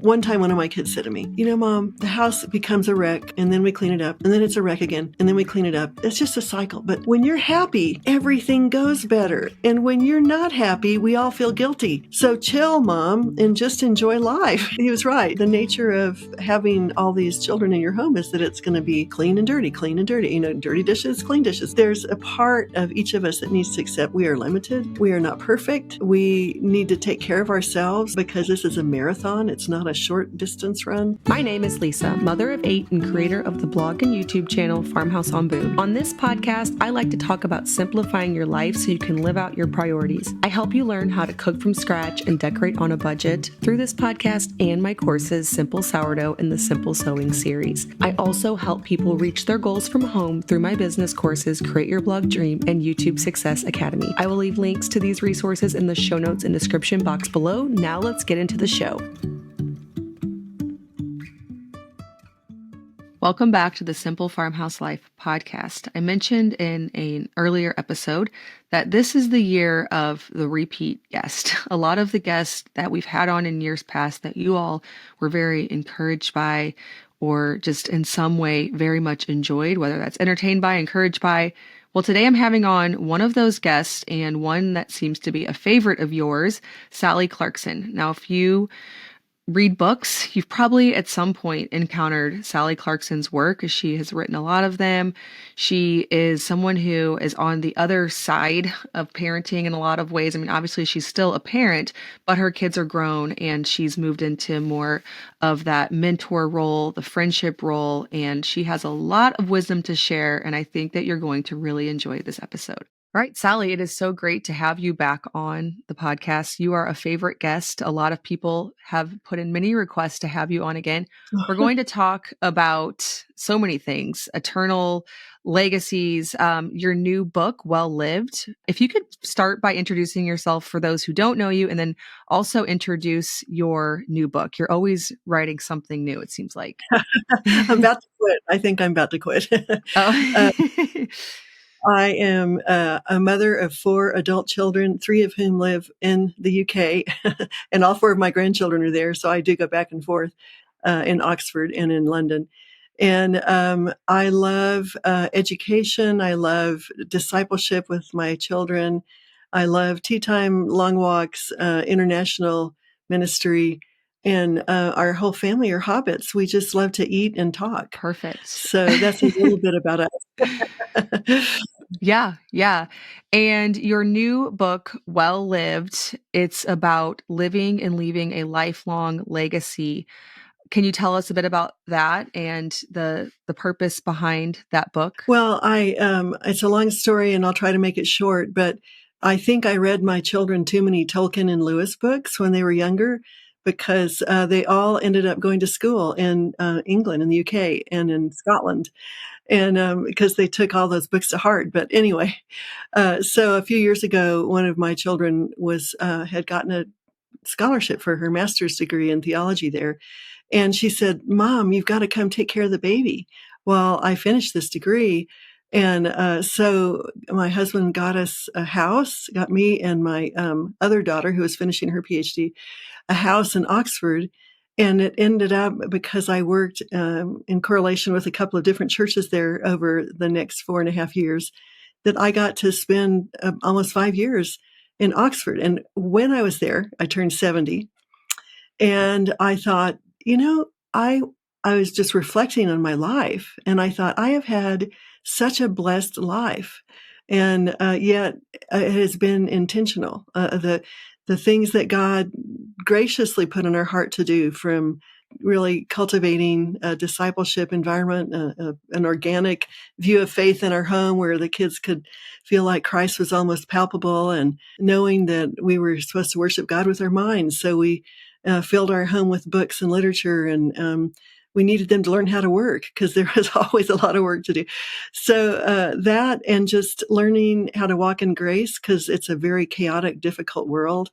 One time, one of my kids said to me, Mom, the house becomes a wreck and then we clean it up and then it's a wreck again and then we clean it up. It's just a cycle. But when you're happy, everything goes better. And when you're not happy, we all feel guilty. So chill, Mom, and just enjoy life. He was right. The nature of having all these children in your home is that it's going to be clean and dirty, clean and dirty. Dirty dishes, clean dishes. There's a part of each of us that needs to accept we are limited. We are not perfect. We need to take care of ourselves because this is a marathon. It's not a short distance run. My name is Lisa, mother of 8 and creator of the blog and YouTube channel Farmhouse on Boom. On this podcast, I like to talk about simplifying your life so you can live out your priorities. I help you learn how to cook from scratch and decorate on a budget through this podcast and my courses, Simple Sourdough and the Simple Sewing series. I also help people reach their goals from home through my business courses, Create Your Blog Dream and YouTube Success Academy. I will leave links to these resources in the show notes and description box below. Now let's get into the show. Welcome back to the Simple Farmhouse Life podcast. I mentioned in an earlier episode that this is the year of the repeat guest. A lot of the guests that we've had on in years past that you all were very encouraged by or just in some way very much enjoyed, whether that's entertained by, encouraged by. Well, today I'm having on one of those guests and one that seems to be a favorite of yours, Sally Clarkson. Now, if you read books, you've probably at some point encountered Sally Clarkson's work, as she has written a lot of them. She is someone who is on the other side of parenting in a lot of ways. I mean, obviously she's still a parent, but her kids are grown and she's moved into more of that mentor role, the friendship role, and she has a lot of wisdom to share. And I think that you're going to really enjoy this episode. All right, Sally, it is so great to have you back on the podcast. You are a favorite guest. A lot of people have put in many requests to have you on again. We're going to talk about so many things, eternal legacies, your new book, Well Lived. If you could start by introducing yourself for those who don't know you, and then also introduce your new book. You're always writing something new, it seems like. I'm about to quit. I think I'm about to quit. Oh. I am a mother of 4 adult children, 3 of whom live in the UK, and all 4 of my grandchildren are there. So I do go back and forth in Oxford and in London. And I love education. I love discipleship with my children. I love tea time, long walks, international ministry. And our whole family are hobbits. We just love to eat and talk. Perfect. So that's a little bit about us. Yeah. And your new book, Well Lived, it's about living and leaving a lifelong legacy. Can you tell us a bit about that and the purpose behind that book? Well, it's a long story and I'll try to make it short, but I think I read my children too many Tolkien and Lewis books when they were younger because they all ended up going to school in England, in the UK, and in Scotland. And because they took all those books to heart. But anyway, so a few years ago, one of my children had gotten a scholarship for her master's degree in theology there. And she said, Mom, you've got to come take care of the baby while I finish this degree. And so my husband got us a house, got me and my other daughter, who was finishing her PhD, a house in Oxford. And it ended up, because I worked in correlation with a couple of different churches there over the next 4.5 years, that I got to spend almost 5 years in Oxford. And when I was there, I turned 70. And I thought, I was just reflecting on my life. And I thought, I have had such a blessed life. And yet it has been intentional. The things that God graciously put in our heart to do, from really cultivating a discipleship environment, an organic view of faith in our home where the kids could feel like Christ was almost palpable, and knowing that we were supposed to worship God with our minds. So we filled our home with books and literature, and we needed them to learn how to work because there was always a lot of work to do. So that, and just learning how to walk in grace, because it's a very chaotic, difficult world.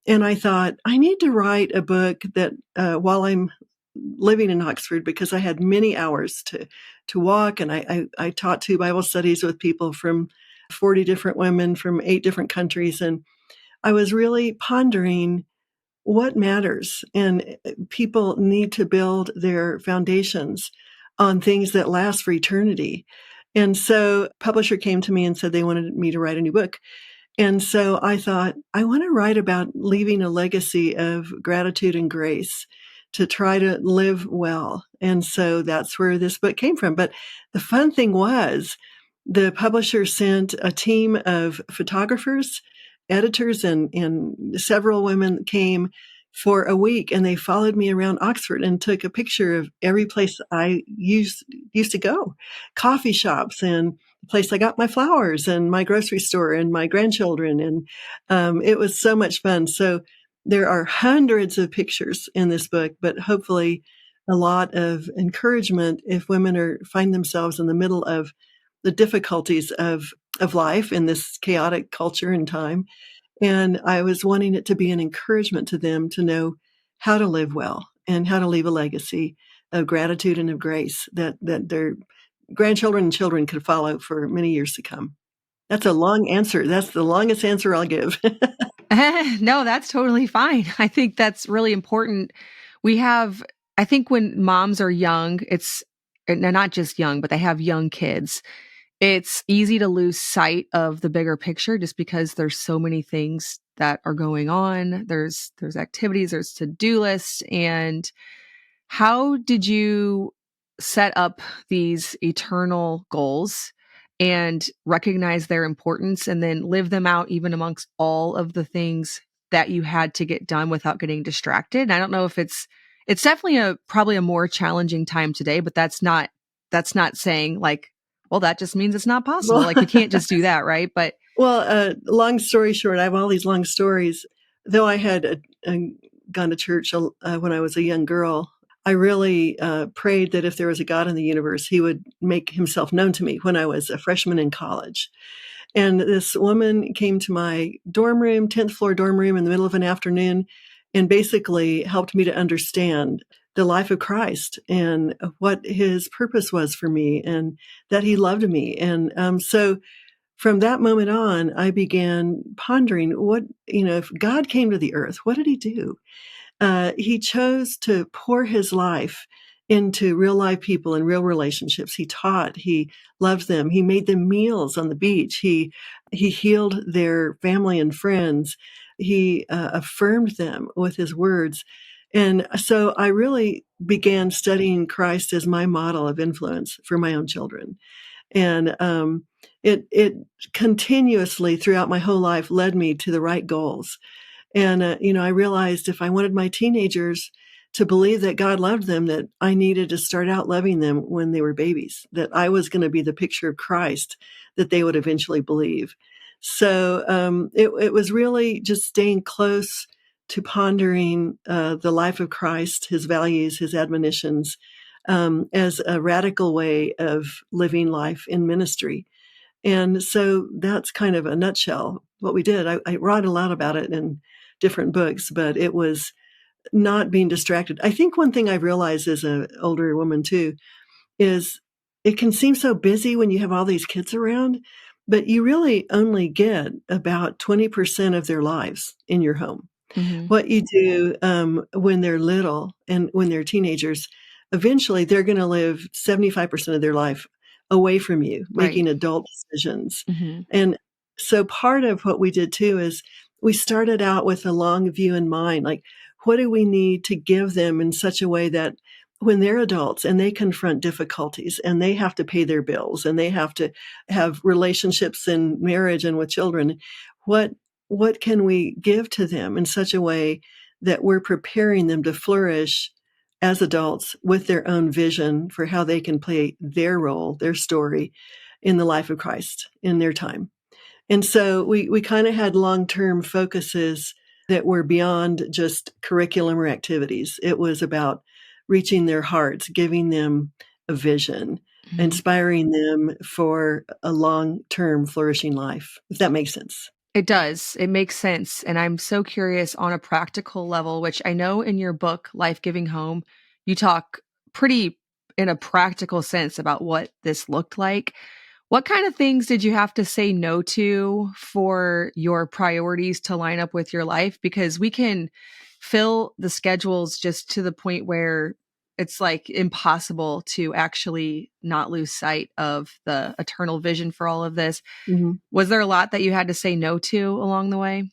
And I thought, I need to write a book that while I'm living in Oxford, because I had many hours to walk, and I taught 2 Bible studies with people from 40 different women from 8 different countries. And I was really pondering, what matters. And people need to build their foundations on things that last for eternity. And so publisher came to me and said they wanted me to write a new book. And so I thought, I want to write about leaving a legacy of gratitude and grace to try to live well. And so that's where this book came from. But the fun thing was, the publisher sent a team of photographers, editors, and several women came for a week, and they followed me around Oxford and took a picture of every place I used to go, coffee shops and the place I got my flowers and my grocery store and my grandchildren. And it was so much fun. So there are hundreds of pictures in this book, but hopefully a lot of encouragement if women find themselves in the middle of the difficulties of life in this chaotic culture and time. And I was wanting it to be an encouragement to them to know how to live well and how to leave a legacy of gratitude and of grace that their grandchildren and children could follow for many years to come. That's a long answer. That's the longest answer I'll give. No, that's totally fine. I think that's really important. I think when moms are young, not just young, but they have young kids, it's easy to lose sight of the bigger picture just because there's so many things that are going on. There's activities, there's to-do lists. And how did you set up these eternal goals and recognize their importance and then live them out even amongst all of the things that you had to get done without getting distracted? And I don't know if it's definitely probably a more challenging time today, but that's not saying like, well, that just means it's not possible. Well, Like we can't just do that, right? But long story short, I have all these long stories. Though I had gone to church when I was a young girl, I really prayed that if there was a God in the universe, he would make himself known to me when I was a freshman in college. And this woman came to my dorm room, 10th floor dorm room, in the middle of an afternoon and basically helped me to understand the life of Christ and what his purpose was for me and that he loved me. And so from that moment on, I began pondering if God came to the earth, what did he do? He chose to pour his life into real life people and real relationships. He taught, he loved them, he made them meals on the beach, he healed their family and friends, he affirmed them with his words. And so I really began studying Christ as my model of influence for my own children. And it continuously throughout my whole life led me to the right goals. And, I realized if I wanted my teenagers to believe that God loved them, that I needed to start out loving them when they were babies, that I was going to be the picture of Christ that they would eventually believe. So it was really just staying close to pondering the life of Christ, his values, his admonitions, as a radical way of living life in ministry. And so that's kind of a nutshell what we did. I wrote a lot about it in different books, but it was not being distracted. I think one thing I've realized as an older woman too is it can seem so busy when you have all these kids around, but you really only get about 20% of their lives in your home. mhm, What you do when they're little and when they're teenagers, eventually they're going to live 75% of their life away from you, right. making adult decisions. Mhm. And so part of what we did too is we started out with a long view in mind. Like, what do we need to give them in such a way that when they're adults and they confront difficulties and they have to pay their bills and they have to have relationships in marriage and with children, what what can we give to them in such a way that we're preparing them to flourish as adults with their own vision for how they can play their role, their story in the life of Christ in their time? And so we kind of had long-term focuses that were beyond just curriculum or activities. It was about reaching their hearts, giving them a vision, Mhm. inspiring them for a long-term flourishing life, if that makes sense. It does. It makes sense. And I'm so curious on a practical level, which I know in your book, Life Giving Home, you talk pretty in a practical sense about what this looked like. What kind of things did you have to say no to for your priorities to line up with your life? Because we can fill the schedules just to the point where it's like impossible to actually not lose sight of the eternal vision for all of this. Mhm. Was there a lot that you had to say no to along the way?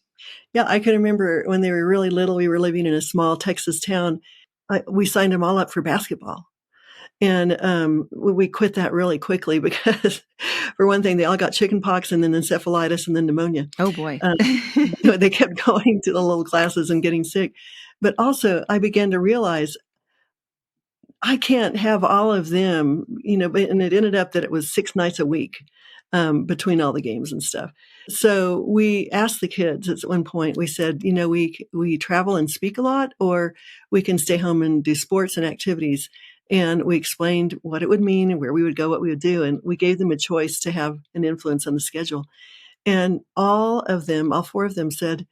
Yeah, I can remember when they were really little, we were living in a small Texas town. We signed them all up for basketball. And we quit that really quickly because, for one thing, they all got chicken pox and then encephalitis and then pneumonia. Oh boy. Um, they kept going to the little classes and getting sick. But also, I began to realize I can't have all of them, and it ended up that it was 6 nights a week, between all the games and stuff. So we asked the kids at one point, we said, we travel and speak a lot, or we can stay home and do sports and activities. And we explained what it would mean and where we would go, what we would do. And we gave them a choice to have an influence on the schedule. And all of them, all 4 of them said,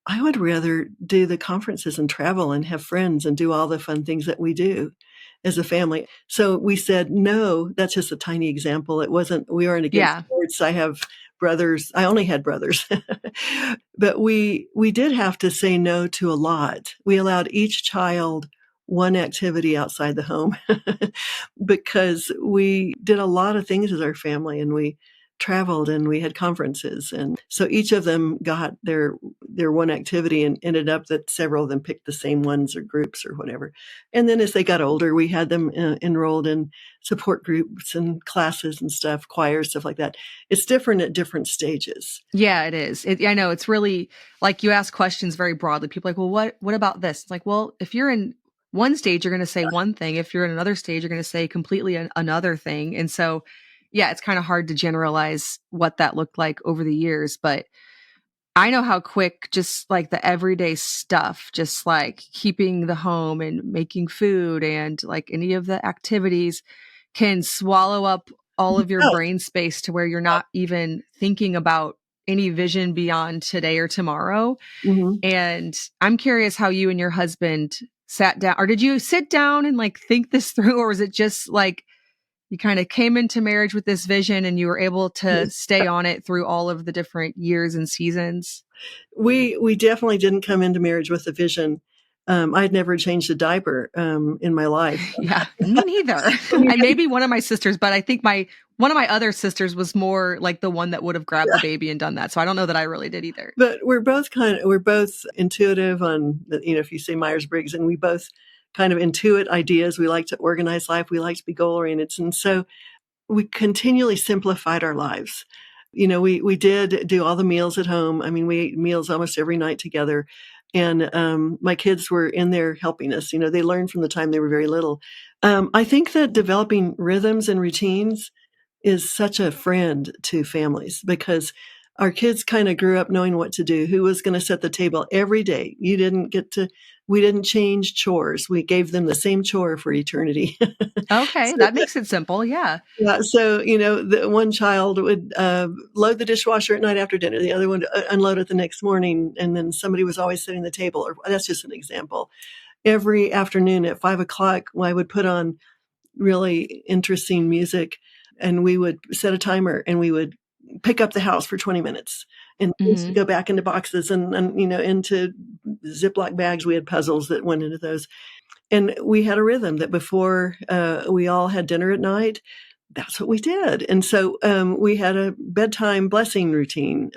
I would rather do the conferences and travel and have friends and do all the fun things that we do as a family. So we said, no, that's just a tiny example. We aren't against Yeah. sports. I have brothers. I only had brothers, but we did have to say no to a lot. We allowed each child one activity outside the home because we did a lot of things as our family, and we traveled and we had conferences. And so each of them got their one activity, and ended up that several of them picked the same ones or groups or whatever. And then as they got older, we had them enrolled in support groups and classes and stuff, choirs, stuff like that. It's different at different stages. Yeah, it is. I know it's really like you ask questions very broadly. People are like, well, what about this? It's like, well, if you're in one stage, you're going to say one thing. If you're in another stage, you're going to say completely another thing. And so, yeah, it's kind of hard to generalize what that looked like over the years. But I know how quick just like the everyday stuff, just like keeping the home and making food and like any of the activities can swallow up all of your Yeah. brain space to where you're not even thinking about any vision beyond today or tomorrow. Mhm. And I'm curious how you and your husband sat down, or did you sit down and like think this through, or was it just like you kind of came into marriage with this vision and you were able to stay on it through all of the different years and seasons? We definitely didn't come into marriage with a vision. I'd never changed a diaper in my life. Yeah, me neither. And maybe one of my sisters, but I think one of my other sisters was more like the one that would have grabbed the baby and done that. So I don't know that I really did either. But we're both intuitive on if you say Myers-Briggs, and we both kind of intuit ideas. We like to organize life. We like to be goal oriented. And so we continually simplified our lives. We did do all the meals at home. I mean, we ate meals almost every night together. And my kids were in there helping us. They learned from the time they were very little. I think that developing rhythms and routines is such a friend to families, because our kids kind of grew up knowing what to do, who was going to set the table every day. We didn't change chores. We gave them the same chore for eternity. Okay, So that makes it simple. Yeah. yeah, so, the one child would, load the dishwasher at night after dinner, the other one to unload it the next morning, and then somebody was always setting the table, or that's just an example. Every afternoon at 5 o'clock, I would put on really interesting music, and we would set a timer, and we would pick up the house for 20 minutes, and things would Hmm. go back into boxes and, into Ziploc bags. We had puzzles that went into those. And we had a rhythm that before, we all had dinner at night, that's what we did. And so, we had a bedtime blessing routine.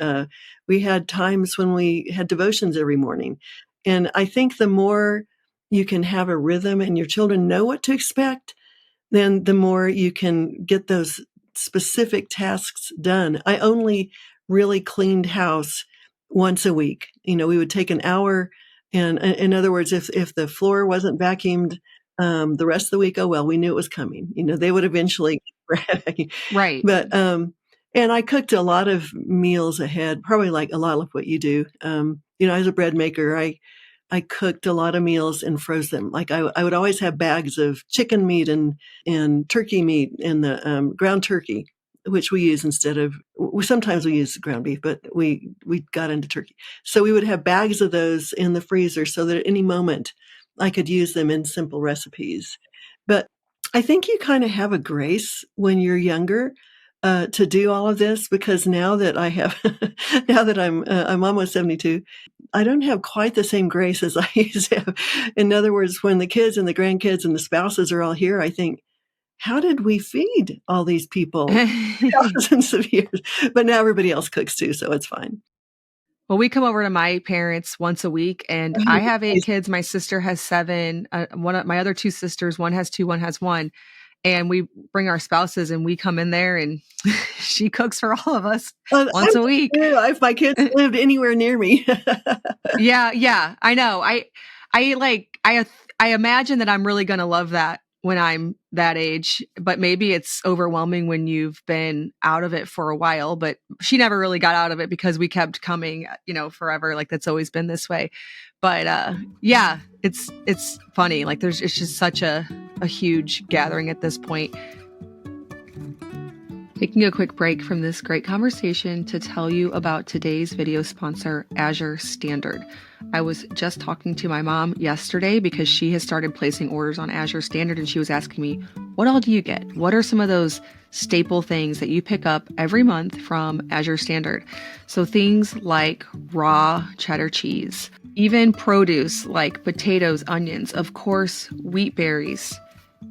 We had times when we had devotions every morning. And I think the more you can have a rhythm and your children know what to expect, then the more you can get those specific tasks done. I only really cleaned house once a week. We would take an hour, and in other words, if the floor wasn't vacuumed the rest of the week, oh well, we knew it was coming. They would eventually Right. but and I cooked a lot of meals ahead, probably like a lot of what you do. As a bread maker, I cooked a lot of meals and froze them. Like I would always have bags of chicken meat and turkey meat, and the ground turkey, which we use instead of. Sometimes we use ground beef, but we got into turkey. So we would have bags of those in the freezer, so that at any moment I could use them in simple recipes. But I think you kind of have a grace when you're younger, to do all of this, because now that I have, now that I'm almost 72, I don't have quite the same grace as I used to have. In other words, when the kids and the grandkids and the spouses are all here, I think, how did we feed all these people thousands of years? But now everybody else cooks too, so it's fine. Well, we come over to my parents once a week, and I have 8 kids. My sister has 7. One of my other 2 sisters, one has 2, one has 1. And we bring our spouses and we come in there and she cooks for all of us once a week. If my kids lived anywhere near me. Yeah, I know. I imagine that I'm really going to love that when I'm that age, but maybe it's overwhelming when you've been out of it for a while. But she never really got out of it because we kept coming, forever. Like that's always been this way. But yeah, it's funny. Like it's just such a huge gathering at this point. Taking a quick break from this great conversation to tell you about today's video sponsor, Azure Standard. I was just talking to my mom yesterday because she has started placing orders on Azure Standard, and she was asking me, what all do you get? What are some of those staple things that you pick up every month from Azure Standard? So things like raw cheddar cheese, even produce like potatoes, onions, of course, wheat berries,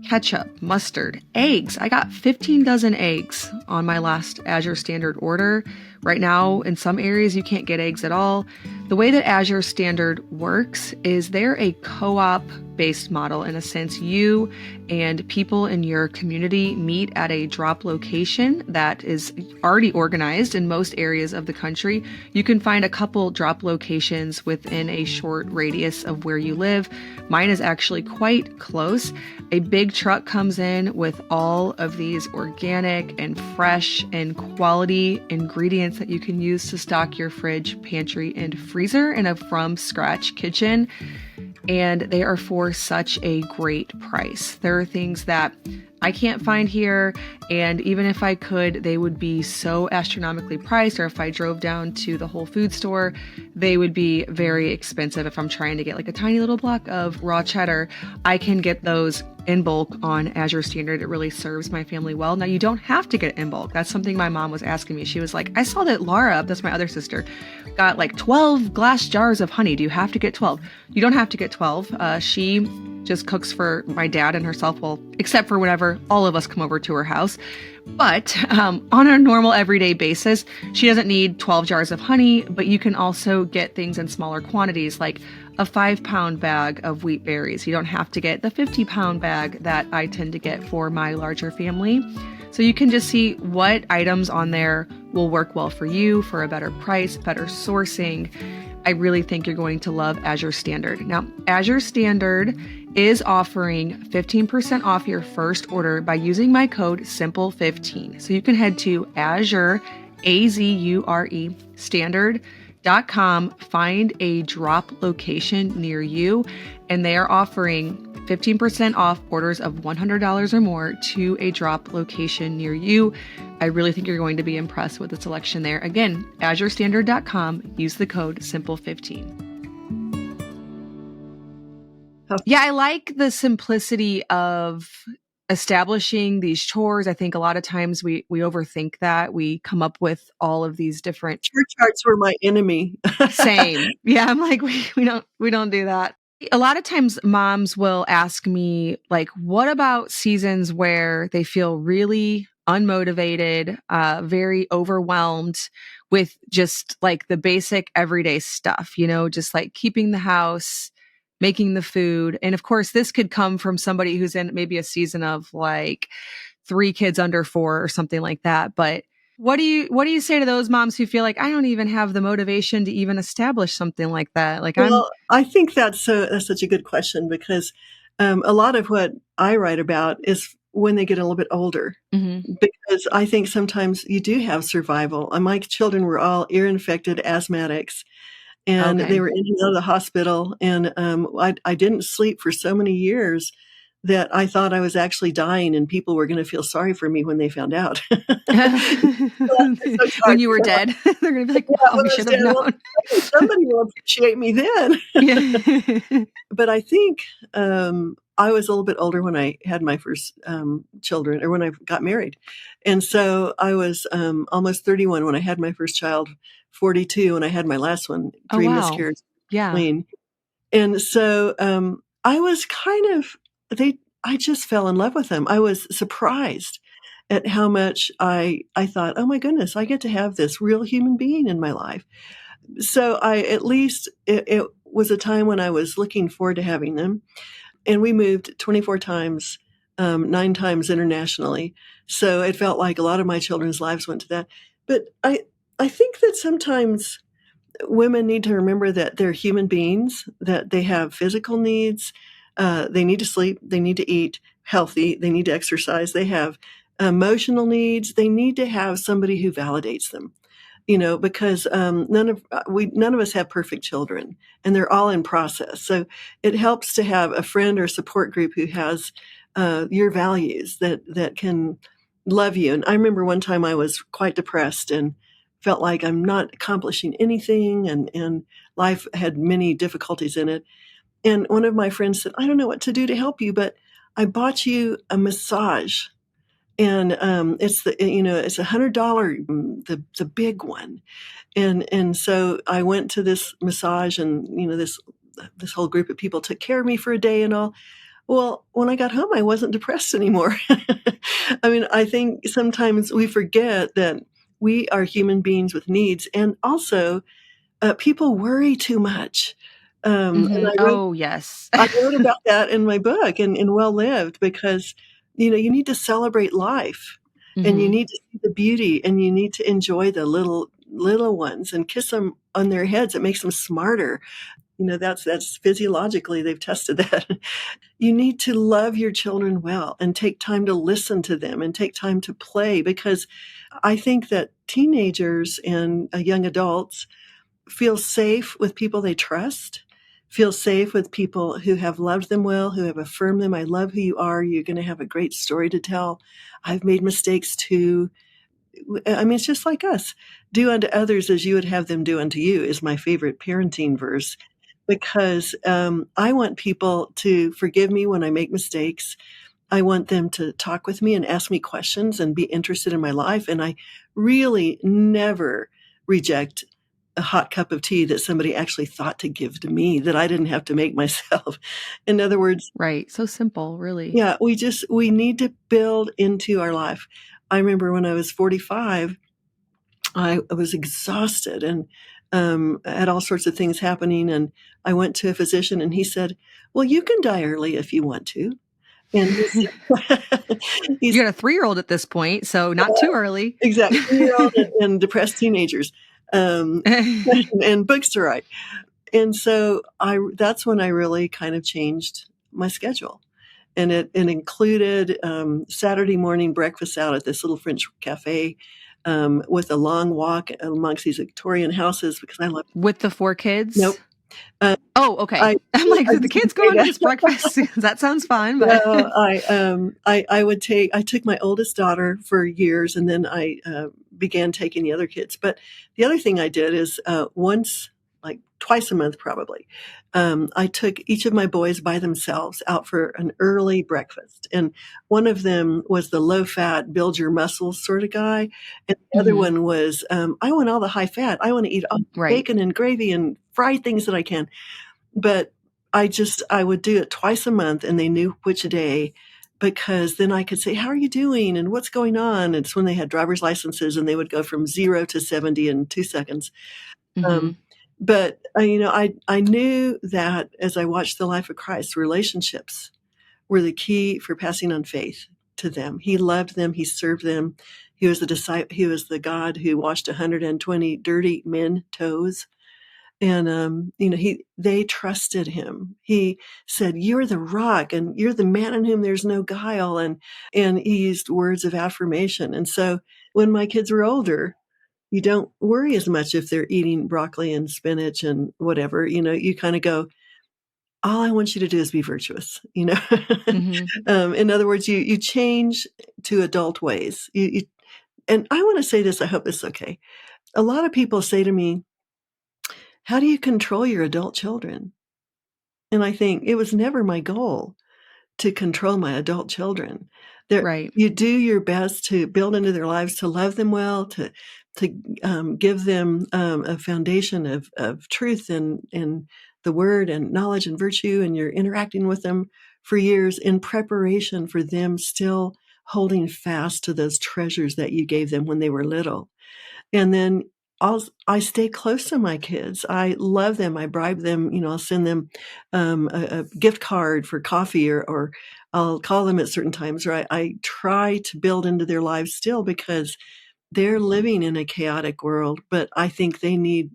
ketchup, mustard, eggs. I got 15 dozen eggs on my last Azure Standard order. Right now, in some areas, you can't get eggs at all. The way that Azure Standard works is they're a co-op based model. In a sense, you and people in your community meet at a drop location that is already organized in most areas of the country. You can find a couple drop locations within a short radius of where you live. Mine is actually quite close. A big truck comes in with all of these organic and fresh and quality ingredients that you can use to stock your fridge, pantry, and freezer in a from scratch kitchen. And they are for such a great price. There are things that I can't find here, and even if I could, they would be so astronomically priced, or if I drove down to the Whole Food store, they would be very expensive. If I'm trying to get like a tiny little block of raw cheddar, I can get those in bulk on Azure Standard. It really serves my family well. Now, you don't have to get it in bulk. That's something my mom was asking me. She was like, I saw that Laura, that's my other sister, got like 12 glass jars of honey. Do you have to get 12? You don't have to get 12. She just cooks for my dad and herself, well, except for whenever all of us come over to her house. But on a normal everyday basis, she doesn't need 12 jars of honey, but you can also get things in smaller quantities, like a 5-pound bag of wheat berries. You don't have to get the 50-pound bag that I tend to get for my larger family. So you can just see what items on there will work well for you for a better price, better sourcing. I really think you're going to love Azure Standard. Now, Azure Standard is offering 15% off your first order by using my code SIMPLE15. So you can head to Azure, Azure, standard.com, find a drop location near you, and they are offering 15% off orders of $100 or more to a drop location near you. I really think you're going to be impressed with the selection there. Again, azurestandard.com, use the code SIMPLE15. Yeah, I like the simplicity of establishing these chores. I think a lot of times we overthink that. We come up with all of these different Chore charts were my enemy. same. Yeah, I'm like, we don't do that. A lot of times moms will ask me, like, what about seasons where they feel really unmotivated, very overwhelmed with just like the basic everyday stuff, just like keeping the house, making the food. And of course, this could come from somebody who's in maybe a season of like 3 kids under 4 or something like that. But what do you say to those moms who feel like I don't even have the motivation to even establish something like that? Like Well, I think that's such a good question, because a lot of what I write about is when they get a little bit older, because I think sometimes you do have survival. My children were all ear-infected asthmatics, and Okay. they were in and out of the hospital, and I didn't sleep for so many years that I thought I was actually dying, and people were going to feel sorry for me when they found out. When you were dead, they're going to be like, Yeah, wow, when we I was should have dead, well, known. somebody will appreciate me then. Yeah. But I think, I was a little bit older when I had my first children, or when I got married. And so I was almost 31 when I had my first child, 42 when I had my last one, Oh, three wow. miscarriages Yeah. clean. And so I was kind of, I just fell in love with them. I was surprised at how much I thought, oh my goodness, I get to have this real human being in my life. So at least it was a time when I was looking forward to having them. And we moved 24 times, 9 times internationally. So it felt like a lot of my children's lives went to that. But I think that sometimes women need to remember that they're human beings, that they have physical needs. They need to sleep. They need to eat healthy. They need to exercise. They have emotional needs. They need to have somebody who validates them, because none of us have perfect children, and they're all in process. So it helps to have a friend or support group who has your values, that can love you. And I remember one time I was quite depressed and felt like I'm not accomplishing anything, and life had many difficulties in it. And one of my friends said, "I don't know what to do to help you, but I bought you a massage." And it's $100, the big one. And so I went to this massage, and this whole group of people took care of me for a day and all. Well, when I got home, I wasn't depressed anymore. I mean, I think sometimes we forget that we are human beings with needs, and also people worry too much. And Hmm. Oh, yes. I wrote about that in my book, in Well Lived, because you need to celebrate life, and you Hmm. need to see the beauty, and you need to enjoy the little ones and kiss them on their heads. It makes them smarter. That's physiologically, they've tested that. You need to love your children well, and take time to listen to them, and take time to play, because I think that teenagers and young adults feel safe with people they trust, feel safe with people who have loved them well, who have affirmed them. I love who you are. You're going to have a great story to tell. I've made mistakes too. I mean, it's just like us. Do unto others as you would have them do unto you is my favorite parenting verse, because I want people to forgive me when I make mistakes. I want them to talk with me and ask me questions and be interested in my life. And I really never reject a hot cup of tea that somebody actually thought to give to me, that I didn't have to make myself. In other words, Right. So simple, really. yeah, we need to build into our life. I remember when I was 45, I was exhausted, and had all sorts of things happening. And I went to a physician, and he said, "Well, you can die early if you want to." And he said, he You got a 3-year-old at this point, so not too early. exactly, 3-year-old and depressed teenagers, um, and books to write. And so that's when I really kind of changed my schedule. And it included Saturday morning breakfast out at this little French cafe, with a long walk amongst these Victorian houses, because I love. With the 4 kids? Nope. Uh, Oh, okay. I I'm like, I "Do the was gonna kids go say on to that. this breakfast?" That sounds fun, but No, I took my oldest daughter for years, and then I began taking the other kids. But the other thing I did is once, like twice a month, probably, I took each of my boys by themselves out for an early breakfast, and one of them was the low fat, build your muscles sort of guy, and the other Mhm. one was I want all the high fat. I want to eat all the Right. bacon and gravy and fried things that I can. But I would do it twice a month, and they knew which day, because then I could say, "How are you doing? And what's going on?" It's when they had driver's licenses, and they would go from 0 to 70 in 2 seconds. Um, Mhm. but, I knew that as I watched the life of Christ, relationships were the key for passing on faith to them. He loved them, he served them. He was the God who washed 120 dirty men toes. And, they trusted him. He said, "You're the rock, and you're the man in whom there's no guile." And he used words of affirmation. And so when my kids were older, you don't worry as much if they're eating broccoli and spinach and whatever. You kind of go, "All I want you to do is be virtuous." Mhm. In other words, you change to adult ways. And I want to say this, I hope this is okay. A lot of people say to me, "How do you control your adult children?" And I think it was never my goal to control my adult children. There, Right. you do your best to build into their lives, to love them well, to give them a foundation of truth and the word and knowledge and virtue, and you're interacting with them for years in preparation for them still holding fast to those treasures that you gave them when they were little. And then I stay close to my kids. I love them. I bribe them. I'll send them a gift card for coffee, or I'll call them at certain times. Or I try to build into their lives still, because they're living in a chaotic world. But I think they need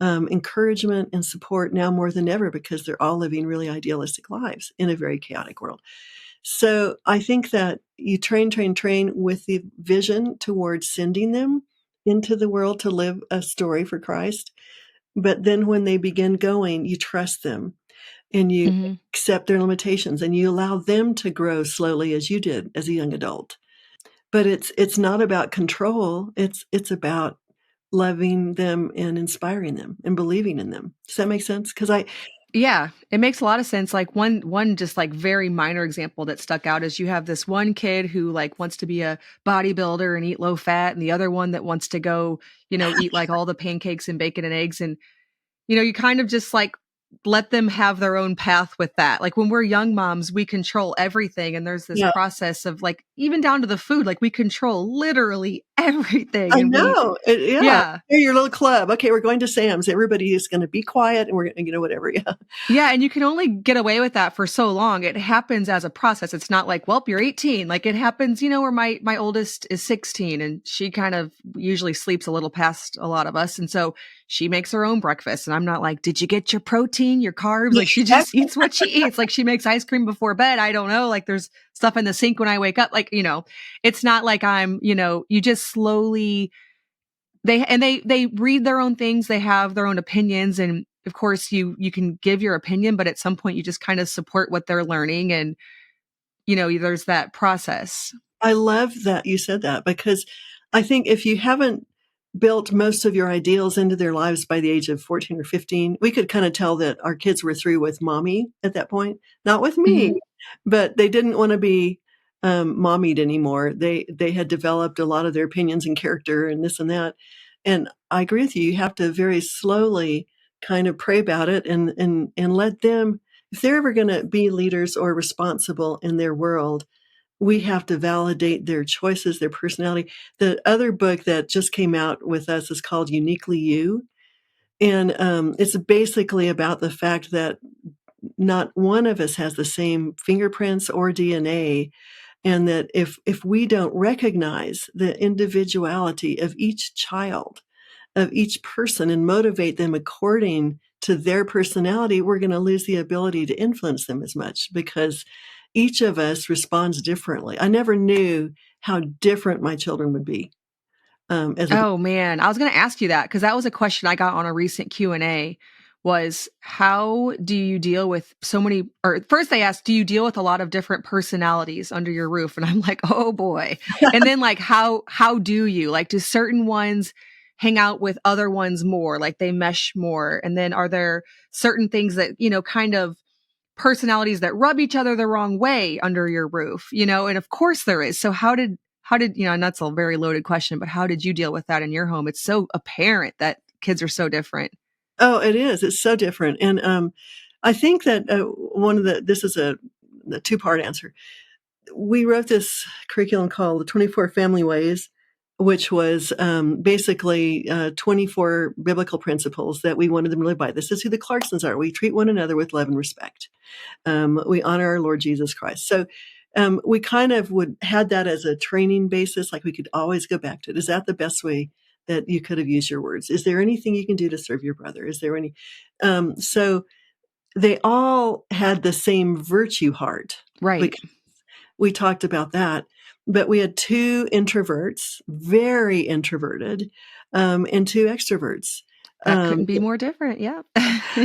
encouragement and support now more than ever, because they're all living really idealistic lives in a very chaotic world. So I think that you train, train, train with the vision towards sending them into the world to live a story for Christ. But then when they begin going, you trust them and you Hmm. accept their limitations, and you allow them to grow slowly as you did as a young adult. But it's not about control. It's about loving them and inspiring them and believing in them. Does that make sense? Because I Yeah, it makes a lot of sense. Like one just like very minor example that stuck out is you have this one kid who like wants to be a bodybuilder and eat low fat, and the other one that wants to go, eat like all the pancakes and bacon and eggs. And you kind of just like let them have their own path with that. Like when we're young moms, we control everything. And there's this yeah, process of like, even down to the food, like we control literally everything. I And know. Yeah. yeah. Hey, your little club. Okay, we're going to Sam's. Everybody is going to be quiet, and we're going to, whatever. Yeah. Yeah, and you can only get away with that for so long. It happens as a process. It's not like, well, you're 18. Like it happens, where my oldest is 16 and she kind of usually sleeps a little past a lot of us. And so she makes her own breakfast. And I'm not like, did you get your protein, your carbs? Like she Yeah. just eats what she eats. Like she makes ice cream before bed. I don't know. Like there's stuff in the sink when I wake up. Like, it's not like I'm, you just slowly they read their own things, they have their own opinions, and of course you can give your opinion, but at some point you just kind of support what they're learning, and there's that process. I love that you said that, because I think if you haven't built most of your ideals into their lives by the age of 14 or 15, we could kind of tell that our kids were through with mommy at that point. Not with me, Hmm. but they didn't want to be mommied anymore. They had developed a lot of their opinions and character and this and that. And I agree with you. You have to very slowly kind of pray about it, and let them, if they're ever going to be leaders or responsible in their world, we have to validate their choices, their personality. The other book that just came out with us is called Uniquely You. And it's basically about the fact that not one of us has the same fingerprints or DNA. And that if we don't recognize the individuality of each child, of each person, and motivate them according to their personality, we're going to lose the ability to influence them as much, because each of us responds differently. I never knew how different my children would be as a. Oh man, I was going to ask you that because that was a question I got on a recent Q&A, was how do you deal with so many, or first they asked, do you deal with a lot of different personalities under your roof? And I'm like, oh boy. And then like how do you, like, do certain ones hang out with other ones more, like they mesh more? And then are there certain things that, kind of personalities that rub each other the wrong way under your roof, and of course there is. So how did, and that's a very loaded question, but how did you deal with that in your home? It's so apparent that kids are so different. Oh, it is. It's so different. And I think that this is the two-part answer. We wrote this curriculum called the 24 Family Ways, which was basically 24 biblical principles that we wanted them to live by. This is who the Clarksons are. We treat one another with love and respect. We honor our Lord Jesus Christ. So we kind of had that as a training basis, like we could always go back to it. Is that the best way that you could have used your words? Is there anything you can do to serve your brother? Is there any? So they all had the same virtue heart. Right. We talked about that, but we had two introverts, very introverted, and two extroverts. That Um, couldn't be more different. Yeah.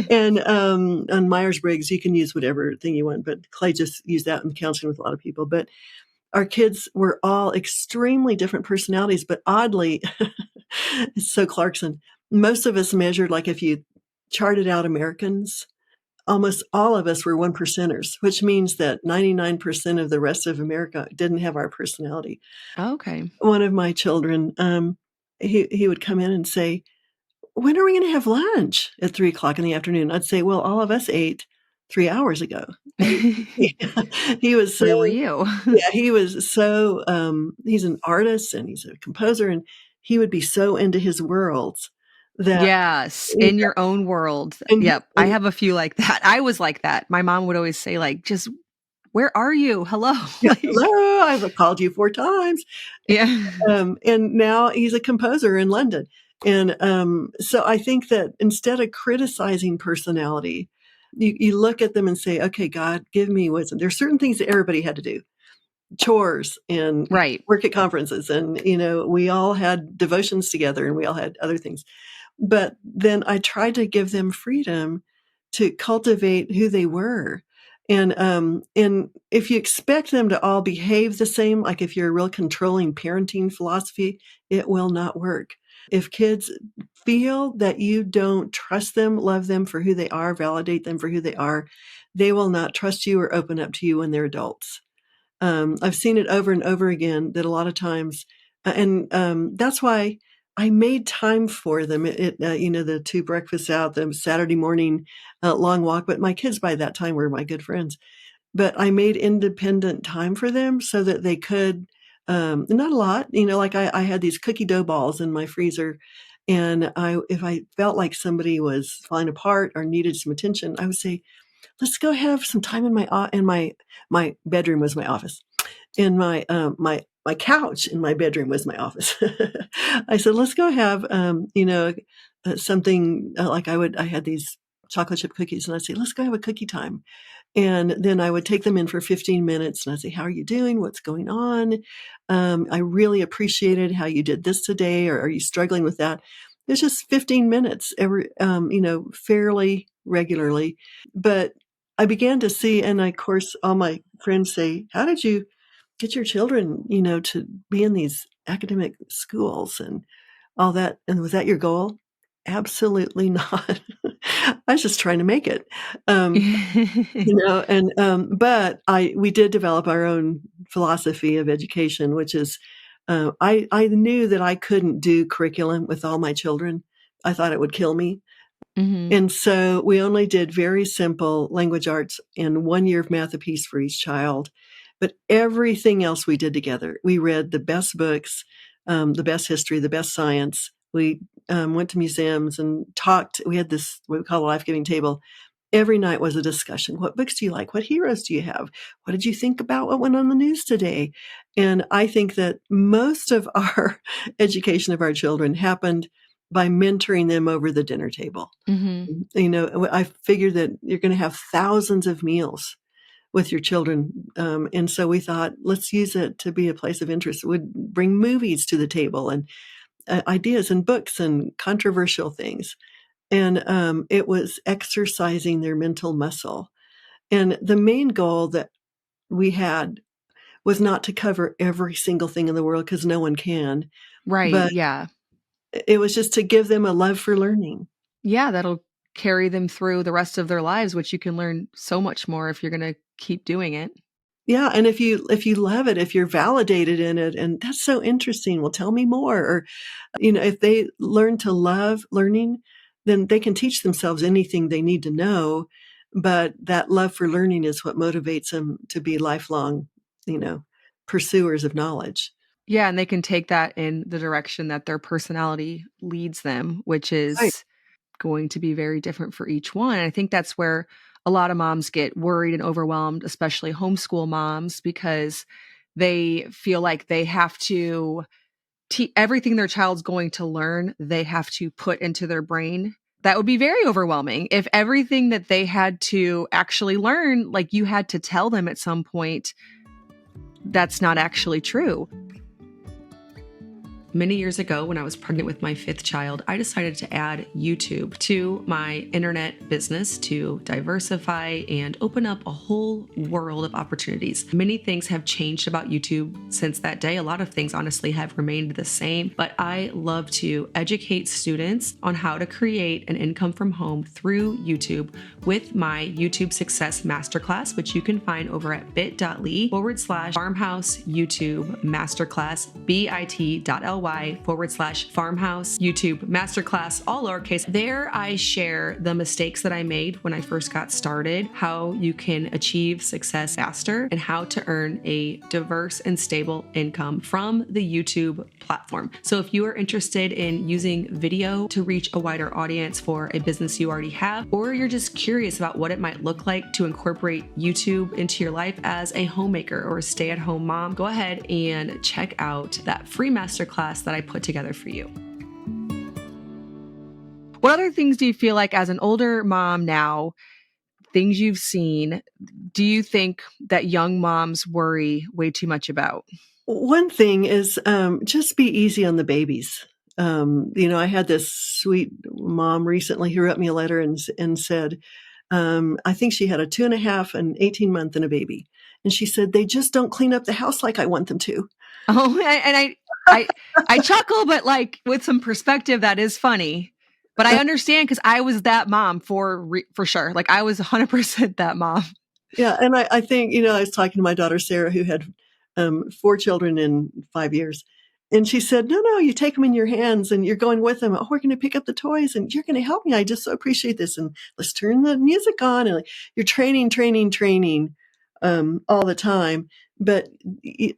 and on Myers-Briggs, you can use whatever thing you want, but Clay just used that in counseling with a lot of people. But our kids were all extremely different personalities, but oddly, it's so Clarkson. Most of us measured, like if you charted out Americans, almost all of us were one percenters, which means that 99% of the rest of America didn't have our personality. Okay. One of my children, he would come in and say, "When are we going to have lunch?" at 3 o'clock in the afternoon. I'd say, "Well, all of us ate 3 hours ago." And he was so, Where were you? yeah, he was so, he's an artist and he's a composer, and he would be so into his worlds that, Yes, yeah, in your own world. and Yep, I have a few like that. I was like that. My mom would always say, like, "Just where are you? Hello?" yeah, Like, "Hello, I've called you 4 times." yeah. And now he's a composer in London. And so I think that instead of criticizing personality, you look at them and say, okay, God, give me wisdom. There's certain things that everybody had to do, chores and Right. work at conferences. And, we all had devotions together and we all had other things. But then I tried to give them freedom to cultivate who they were. And if you expect them to all behave the same, like if you're a real controlling parenting philosophy, it will not work. If kids feel that you don't trust them, love them for who they are, validate them for who they will not trust you or open up to you when they're adults. I've seen it over and over again that a lot of times, and that's why I made time for them. The 2 breakfasts out, the Saturday morning long walk. But my kids by that time were my good friends. But I made independent time for them so that they could, not a lot, like I had these cookie dough balls in my freezer. And if I felt like somebody was falling apart or needed some attention, I would say, let's go have some time in my bedroom was my office. And my couch in my bedroom was my office. I said, "Let's go have, something," like I had these chocolate chip cookies, and I'd say, "Let's go have a cookie time." And then I would take them in for 15 minutes, and I'd say, "How are you doing? What's going on? I really appreciated how you did this today, or are you struggling with that?" It's just 15 minutes fairly regularly. But I began to see, and of course, all my friends say, "How did you get your children, to be in these academic schools and all that? And was that your goal?" Absolutely not. I was just trying to make it. Um, but we did develop our own philosophy of education, which is, I knew that I couldn't do curriculum with all my children. I thought it would kill me. Mhm. And so we only did very simple language arts and 1 year of math apiece for each child. But everything else we did together. We read the best books, the best history, the best science. We went to museums and talked. We had this, what we call a life giving table. Every night was a discussion. What books do you like? What heroes do you have? What did you think about what went on the news today? And I think that most of our education of our children happened by mentoring them over the dinner table. Mhm. I figured that you're gonna have thousands of meals with your children, and so we thought, let's use it to be a place of interest. We'd bring movies to the table and, ideas and books and controversial things, and, it was exercising their mental muscle, and the main goal that we had was not to cover every single thing in the world because no one can, Right, but yeah. it was just to give them a love for learning. Yeah, that'll carry them through the rest of their lives, which you can learn so much more if you're gonna keep doing it. Yeah, and if you love it, if you're validated in it, and that's so interesting, well, tell me more, or, if they learn to love learning, then they can teach themselves anything they need to know, but that love for learning is what motivates them to be lifelong, you know, pursuers of knowledge. Yeah, and they can take that in the direction that their personality leads them, which Right. is going to be very different for each one. And I think that's where a lot of moms get worried and overwhelmed, especially homeschool moms, because they feel like they have to everything their child's going to learn, they have to put into their brain. That would be very overwhelming if everything that they had to actually learn, like you had to tell them at some point, that's not actually true. Many years ago, when I was pregnant with my fifth child, I decided to add YouTube to my internet business to diversify and open up a whole world of opportunities. Many things have changed about YouTube since that day. A lot of things, honestly, have remained the same, but I love to educate students on how to create an income from home through YouTube with my YouTube Success Masterclass, which you can find over at bit.ly/farmhouse YouTube masterclass, bit.ly/farmhouse YouTube masterclass, all lowercase. There I share the mistakes that I made when I first got started, how you can achieve success faster, and how to earn a diverse and stable income from the YouTube platform. So if you are interested in using video to reach a wider audience for a business you already have, or you're just curious about what it might look like to incorporate YouTube into your life as a homemaker or a stay-at-home mom, go ahead and check out that free masterclass that I put together for you. What other things do you feel like, as an older mom now, things you've seen, do you think that young moms worry way too much about? One thing is just be easy on the babies. I had this sweet mom recently who wrote me a letter and said, I think she had a 2.5, an 18-month, and a baby. And she said, they just don't clean up the house like I want them to. Oh, and I chuckle, but like with some perspective, that is funny. But I understand, because I was that mom for sure. Like, I was 100% that mom. Yeah, and I think, I was talking to my daughter Sarah, who had 4 children in 5 years, and she said, "No, you take them in your hands, and you're going with them. Oh, we're going to pick up the toys, and you're going to help me. I just so appreciate this, and let's turn the music on." And like, you're training all the time, but you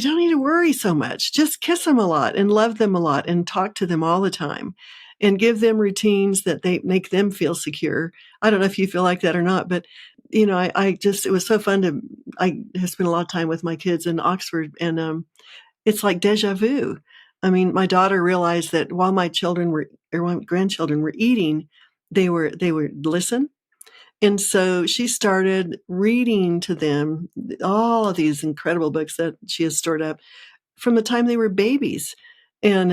don't need to worry so much. Just kiss them a lot and love them a lot and talk to them all the time, and give them routines that they make them feel secure. I don't know if you feel like that or not, but I just, it was so fun I have spent a lot of time with my kids in Oxford, and it's like deja vu. I mean, my daughter realized that while my grandchildren were eating, they would listen. And so she started reading to them all of these incredible books that she has stored up from the time they were babies. And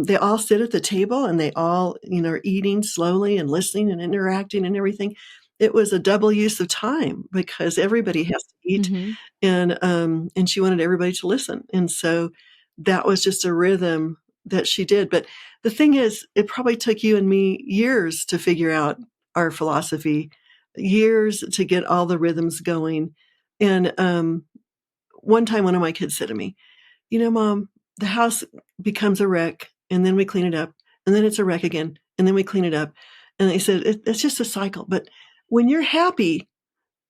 they all sit at the table, and they all, are eating slowly and listening and interacting and everything. It was a double use of time because everybody has to eat, Mm-hmm. and she wanted everybody to listen. And so that was just a rhythm that she did. But the thing is, it probably took you and me years to figure out our philosophy, years to get all the rhythms going. And one time, one of my kids said to me, Mom, the house becomes a wreck, and then we clean it up, and then it's a wreck again, and then we clean it up. And they said, it's just a cycle. But when you're happy,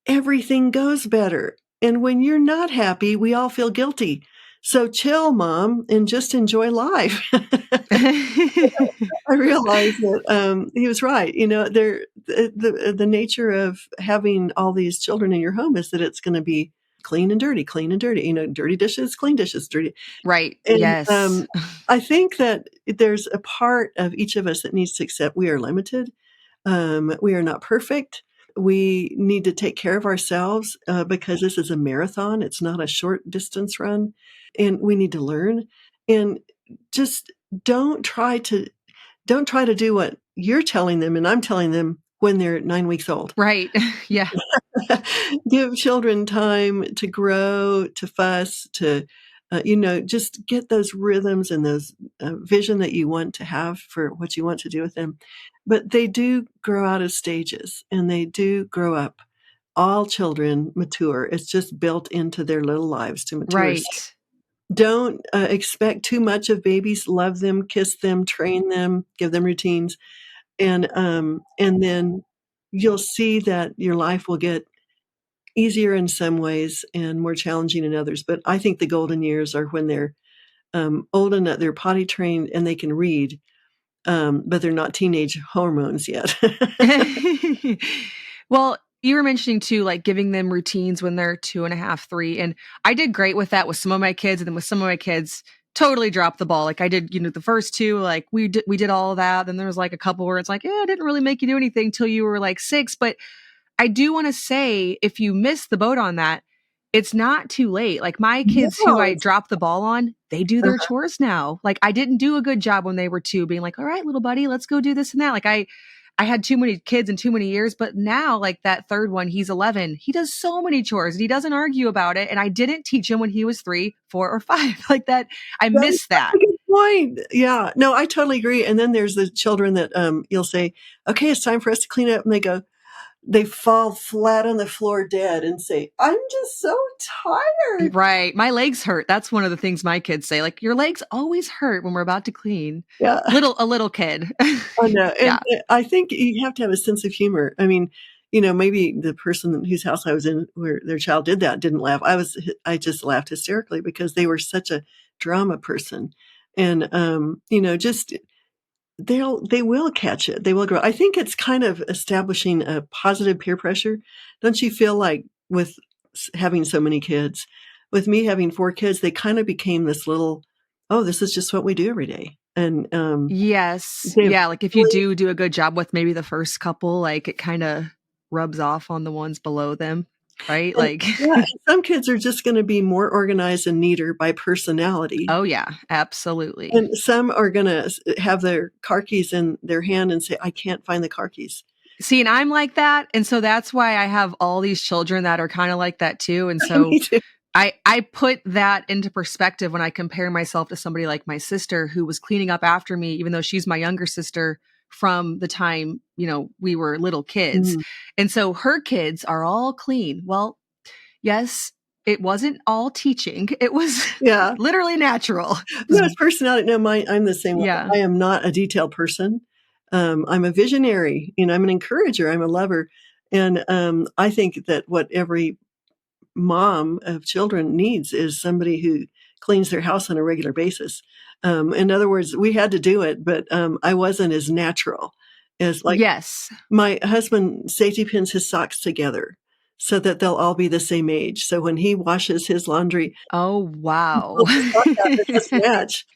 everything goes better. And when you're not happy, we all feel guilty. So chill, Mom, and just enjoy life. I realized that he was right. The nature of having all these children in your home is that it's going to be clean and dirty, clean and dirty. Dirty dishes, clean dishes, dirty. Right. And Yes. I think that there's a part of each of us that needs to accept we are limited. We are not perfect. We need to take care of ourselves because this is a marathon. It's not a short distance run. And we need to learn. And just don't try to don't try to do what you're telling them and I'm telling them when they're 9 weeks old. Right. Yeah. Give children time to grow, to fuss, to, just get those rhythms and those vision that you want to have for what you want to do with them. But they do grow out of stages, and they do grow up. All children mature. It's just built into their little lives to mature. So Right. don't expect too much of babies. Love them, kiss them, train them, give them routines, and then you'll see that your life will get easier in some ways and more challenging in others. But I think the golden years are when they're old enough, they're potty trained, and they can read, but they're not teenage hormones yet. Well, you were mentioning too, like giving them routines when they're 2.5, 3. And I did great with that with some of my kids. And then with some of my kids, totally dropped the ball. Like I did, the first two, like we did all of that. Then there was like a couple where it's like, it didn't really make you do anything till you were like 6. But I do want to say, if you miss the boat on that, it's not too late. Like my kids who No, I it's drop the ball on, they do their uh chores now. Like I didn't do a good job when they were 2 being like, "All right, little buddy, let's go do this and that." Like I had too many kids in too many years, but now like that third one, he's 11. He does so many chores and he doesn't argue about it. And I didn't teach him when he was 3, 4 or 5. Like that I that is miss such that. a good point. Yeah. No, I totally agree, and then there's the children that, you'll say, "Okay, it's time for us to clean up," and they fall flat on the floor dead and say, "I'm just so tired." Right. My legs hurt. That's one of the things my kids say. Like your legs always hurt when we're about to clean. Yeah. A little kid. I know, and, Yeah. I think you have to have a sense of humor. I mean, maybe the person whose house I was in where their child did that didn't laugh. I just laughed hysterically because they were such a drama person, and, just they will catch it. They will grow. I think it's kind of establishing a positive peer pressure. Don't you feel like with having so many kids, with me having 4 kids, they kind of became this little, "Oh, this is just what we do every day." And, Yes. they've Yeah, like if you really do a good job with maybe the first couple, like it kinda rubs off on the ones below them, right? and Like yeah, and some kids are just gonna be more organized and neater by personality, oh, yeah, absolutely. and some are gonna have their car keys in their hand and say, "I can't find the car keys." See, and I'm like that, and so that's why I have all these children that are kinda like that too, and so Me too. I put that into perspective when I compare myself to somebody like my sister who was cleaning up after me, even though she's my younger sister from the time, we were little kids. Mhm. And so her kids are all clean. Well, yes, it wasn't all teaching. It was Yeah. literally natural. It No, was it's personality. No, I'm the same way. yeah. I am not a detailed person. I'm a visionary, I'm an encourager, I'm a lover, and, I think that what every mom of children needs is somebody who cleans their house on a regular basis. In other words, we had to do it, but, I wasn't as natural as, like, Yes. my husband safety pins his socks together so that they'll all be the same age. So when he washes his laundry, Oh, he wow. pulls the socks out that just match.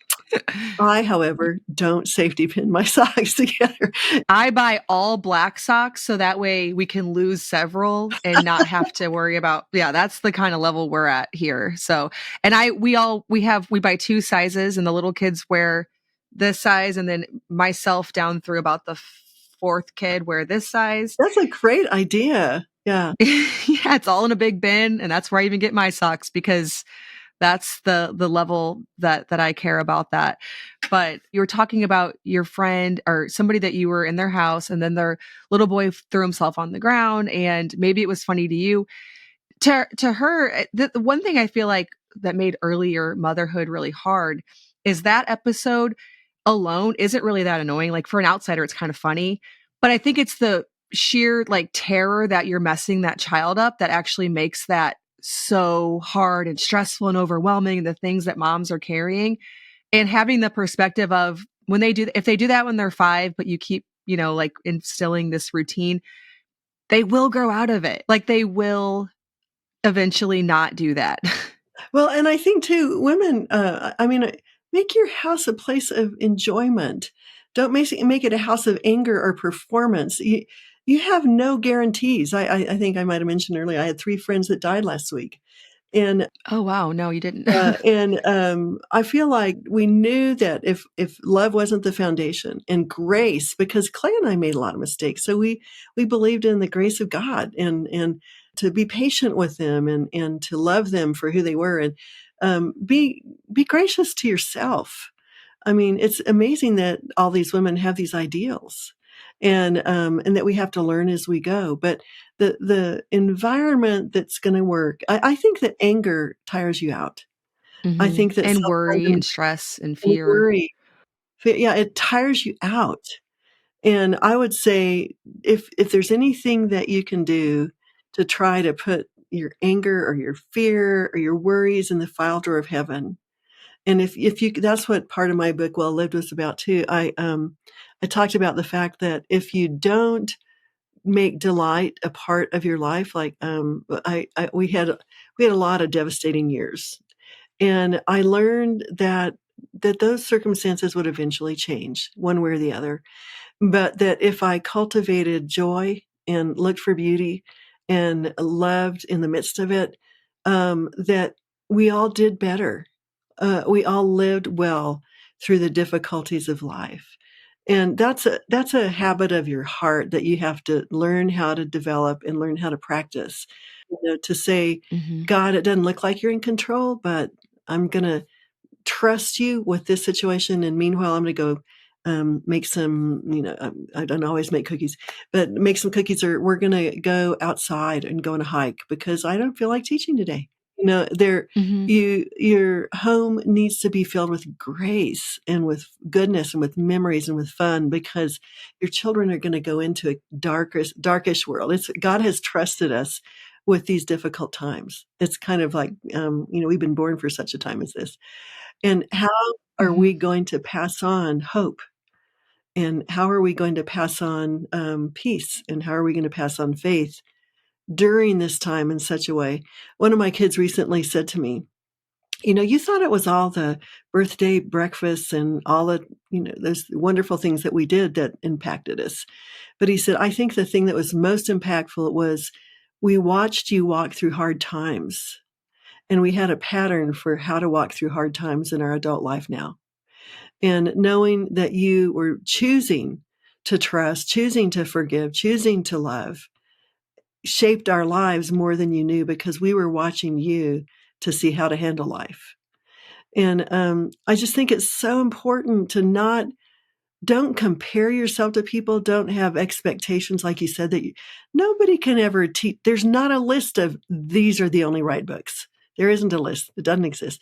I, however, don't safety pin my socks together. I buy all black socks so that way we can lose several and not have to worry about yeah, that's the kind of level we're at here. So, and we buy 2 sizes and the little kids wear this size and then myself down through about the 4th kid wear this size. That's a great idea. Yeah. Yeah, it's all in a big bin and that's where I even get my socks because that's the level that I care about that. But you were talking about your friend or somebody that you were in their house and then their little boy threw himself on the ground and maybe it was funny to you. To her, the one thing I feel like that made earlier motherhood really hard is that episode alone isn't really that annoying. Like for an outsider, it's kind of funny, but I think it's the sheer like terror that you're messing that child up that actually makes that so hard and stressful and overwhelming. The things that moms are carrying and having the perspective of when they do, if they do that when they're 5, but you keep, like instilling this routine, they will grow out of it. Like they will eventually not do that. Well, and I think too, women, I mean, make your house a place of enjoyment. Don't make it a house of anger or performance. You have no guarantees. I think I might have mentioned earlier, I had 3 friends that died last week. And Oh, wow. No, you didn't. I feel like we knew that if love wasn't the foundation and grace, because Clay and I made a lot of mistakes, so we believed in the grace of God and to be patient with them and to love them for who they were and be gracious to yourself. I mean, it's amazing that all these women have these ideals and that we have to learn as we go. But the environment that's going to work, I think that anger tires you out. I Mhm. think that And worry self-condemnation and stress and and fear. worry, yeah, it tires you out. And I would say if there's anything that you can do to try to put your anger or your fear or your worries in the file drawer of heaven, and if you that's what part of my book, Well Lived, was about too. I talked about the fact that if you don't make delight a part of your life, like, I we had a lot of devastating years, and I learned that those circumstances would eventually change one way or the other, but that if I cultivated joy and looked for beauty and loved in the midst of it, that we all did better. We all lived well through the difficulties of life. And that's a habit of your heart that you have to learn how to develop and learn how to practice. To say, Mhm. God, it doesn't look like you're in control, but I'm gonna trust you with this situation. And meanwhile, I'm gonna go make some, I don't always make cookies, but make some cookies, or we're gonna go outside and go on a hike because I don't feel like teaching today. There Mhm. your home needs to be filled with grace and with goodness and with memories and with fun, because your children are gonna go into a darkish world. It's God has trusted us with these difficult times. It's kind of like, we've been born for such a time as this. And how are Mhm. we going to pass on hope? And how are we going to pass on, peace? And how are we gonna pass on faith during this time in such a way? One of my kids recently said to me, you thought it was all the birthday breakfasts and all the, those wonderful things that we did that impacted us. But he said, I think the thing that was most impactful was we watched you walk through hard times, and we had a pattern for how to walk through hard times in our adult life now. And knowing that you were choosing to trust, choosing to forgive, choosing to love shaped our lives more than you knew, because we were watching you to see how to handle life. And I just think it's so important to don't compare yourself to people. Don't have expectations, like you said, nobody can ever teach. There's not a list of these are the only right books. There isn't a list. It doesn't exist.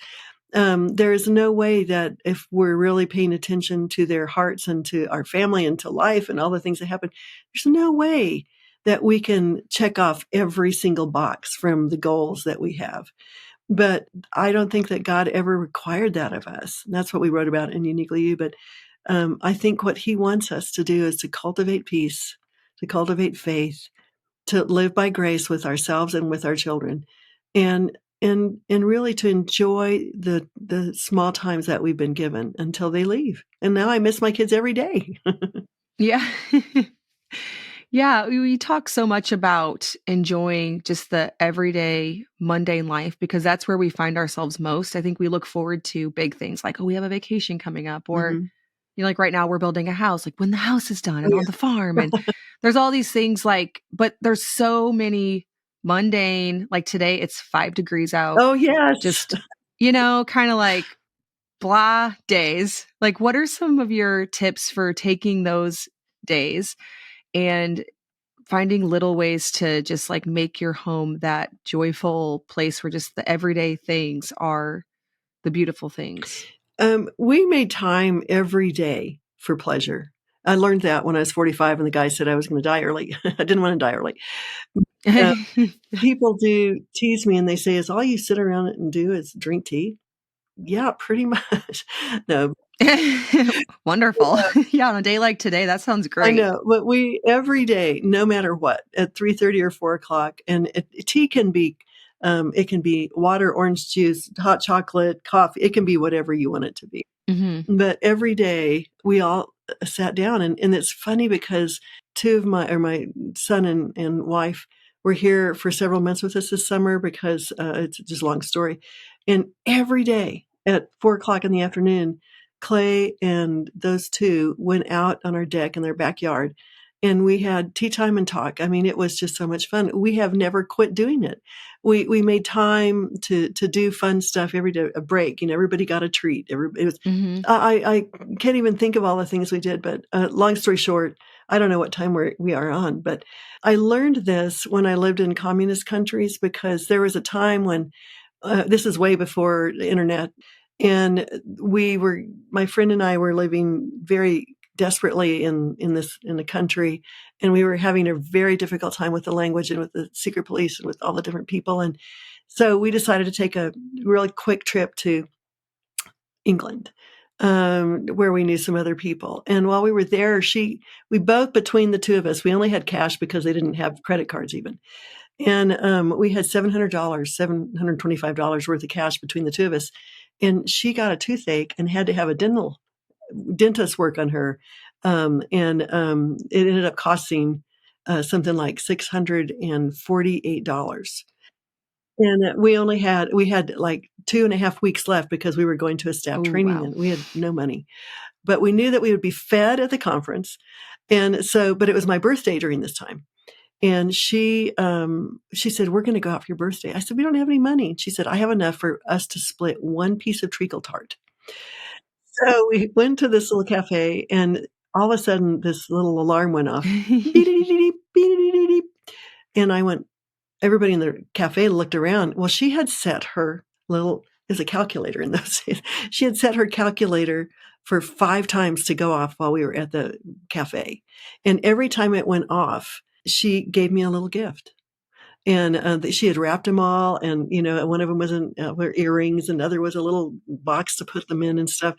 There is no way that if we're really paying attention to their hearts and to our family and to life and all the things that happen, there's no way that we can check off every single box from the goals that we have. But I don't think that God ever required that of us. And that's what we wrote about in Uniquely You. But I think what he wants us to do is to cultivate peace, to cultivate faith, to live by grace with ourselves and with our children, and really to enjoy the small times that we've been given until they leave. And now I miss my kids every day. Yeah. Yeah, we talk so much about enjoying just the everyday mundane life because that's where we find ourselves most. I think we look forward to big things like, oh, we have a vacation coming up, or Mhm. like right now we're building a house, like when the house is done Oh, and on the yeah. farm. And there's all these things like, but there's so many mundane, like today it's 5 degrees out, Oh, yes. just, kind of like blah days. Like, what are some of your tips for taking those days and finding little ways to just like make your home that joyful place where just the everyday things are the beautiful things? We made time every day for pleasure. I learned that when I was 45 and the guy said I was gonna die early. I didn't wanna die early. Uh, People do tease me and they say, "Is all you sit around and do is drink tea?" Yeah, pretty much. No, Wonderful. Yeah, on a day like today, that sounds I great. know, but we every day, no matter what, at 3:30 or 4 o'clock, and tea can be, it can be water, orange juice, hot chocolate, coffee, it can be whatever you want it to be. Mhm. But every day we all sat down, and it's funny because 2 of my son and wife were here for several months with us this summer because, it's just a long story. And every day at 4 o'clock in the afternoon, Clay and those 2 went out on our deck in their backyard, and we had tea time and talk. I mean, it was just so much fun. We have never quit doing it. We made time to do fun stuff every day, a break, everybody got a treat. It was Mhm. I can't even think of all the things we did, but, long story short, I don't know what time we are on, but I learned this when I lived in communist countries, because there was a time when, this is way before the internet, and my friend and I were living very desperately in the country, and we were having a very difficult time with the language and with the secret police and with all the different people, and so we decided to take a really quick trip to England, where we knew some other people. And while we were there, we both, between the 2 of us, we only had cash because they didn't have credit cards even. And, we had $700, $725 worth of cash between the 2 of us. And she got a toothache and had to have a dentist work on her. It ended up costing, something like $648. And we had like 2.5 weeks left because we were going to a staff Oh, training wow. and we had no money. But we knew that we would be fed at the conference. And so, but it was my birthday during this time. And she said, "We're going to go out for your birthday." I said, "We don't have any money." And she said, "I have enough for us to split one piece of treacle tart." So we went to this little cafe, and all of a sudden, this little alarm went off. Beep-a-dee-dee-dee, beep-a-dee-dee-dee. And I went, everybody in the cafe looked around. Well, she had set her little, there's a calculator in those days. She had set her calculator for 5 times to go off while we were at the cafe. And every time it went off, she gave me a little gift. And, she had wrapped them all, and, one of them was in, were earrings, and other was a little box to put them in and stuff.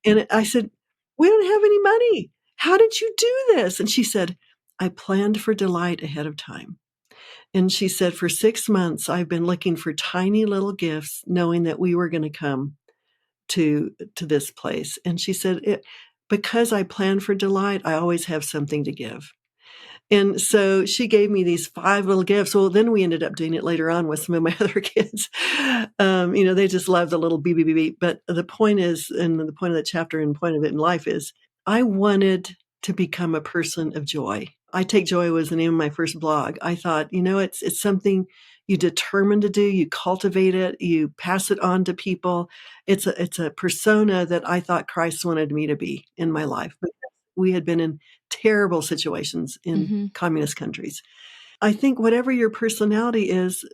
And I said, "We don't have any money. How did you do this?" And she said, "I planned for delight ahead of time." And she said, "For 6 months, I've been looking for tiny little gifts, knowing that we were gonna come to this place." And she said, "Because I plan for delight, I always have something to give." And so she gave me these 5 little gifts. Well, then we ended up doing it later on with some of my other kids. They just love the little beep, beep, beep, beep. But the point is, and the point of the chapter and point of it in life is, I wanted to become a person of joy. I Take Joy was the name of my first blog. I thought, it's something you determine to do, you cultivate it, you pass it on to people. It's a persona that I thought Christ wanted me to be in my life. But we had been in terrible situations in Mhm. communist countries. I think whatever your personality is,